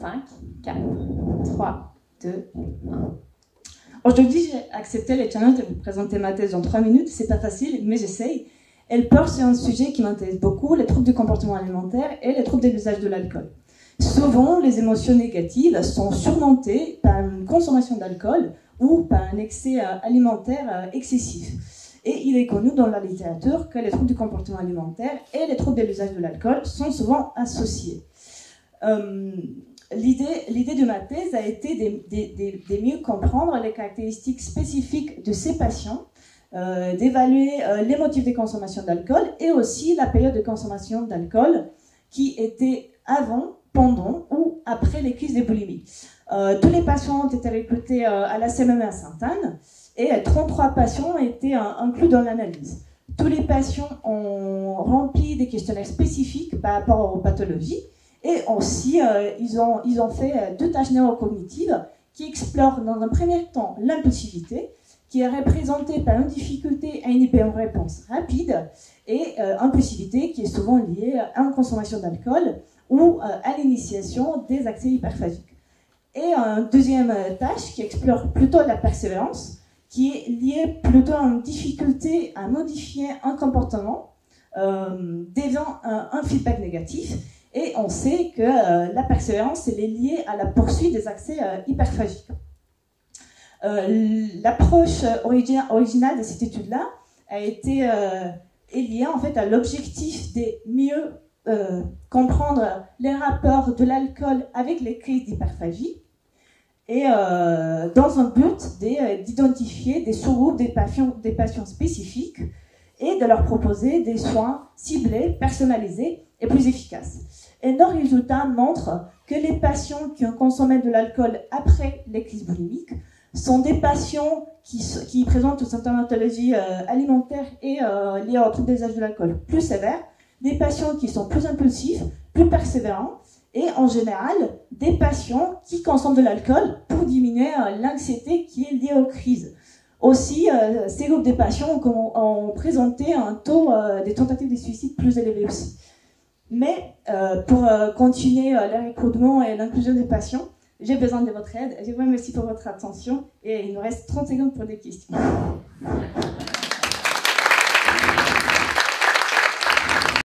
5, 4, 3, 2, 1. Aujourd'hui, j'ai accepté le challenge de vous présenter ma thèse en 3 minutes. C'est pas facile, mais j'essaye. Elle porte sur un sujet qui m'intéresse beaucoup, les troubles du comportement alimentaire et les troubles de l'usage de l'alcool. Souvent, les émotions négatives sont surmontées par une consommation d'alcool ou par un excès alimentaire excessif. Et il est connu dans la littérature que les troubles du comportement alimentaire et les troubles de l'usage de l'alcool sont souvent associés. L'idée de ma thèse a été de mieux comprendre les caractéristiques spécifiques de ces patients, d'évaluer les motifs de consommation d'alcool et aussi la période de consommation d'alcool qui était avant, pendant ou après les crises de boulimie. Tous les patients ont été recrutés à la CMM à Sainte-Anne et 33 patients ont été inclus dans l'analyse. Tous les patients ont rempli des questionnaires spécifiques par rapport aux pathologies et aussi ils ont fait 2 tâches neurocognitives qui explorent dans un premier temps l'impulsivité, qui est représentée par une difficulté à inhiber une réponse rapide, et impulsivité qui est souvent liée à une consommation d'alcool ou à l'initiation des accès hyperphagiques. Et une deuxième tâche qui explore plutôt la persévérance, qui est liée plutôt à une difficulté à modifier un comportement devant un feedback négatif. Et on sait que la persévérance elle est liée à la poursuite des accès hyperphagiques. L'approche originale de cette étude-là a été est liée en fait à l'objectif de mieux comprendre les rapports de l'alcool avec les crises d'hyperphagie et dans un but d'identifier des sous-groupes des patients spécifiques et de leur proposer des soins ciblés, personnalisés et plus efficaces. Et nos résultats montrent que les patients qui ont consommé de l'alcool après les crises boulimiques sont des patients qui présentent une symptomatologie alimentaire et liée au trouble des usages de l'alcool plus sévère, des patients qui sont plus impulsifs, plus persévérants, et en général, des patients qui consomment de l'alcool pour diminuer l'anxiété qui est liée aux crises. Aussi, ces groupes de patients ont présenté un taux des tentatives de suicide plus élevé aussi. Mais pour continuer le recrutement et l'inclusion des patients, j'ai besoin de votre aide. Je vous remercie pour votre attention et il nous reste 30 secondes pour des questions.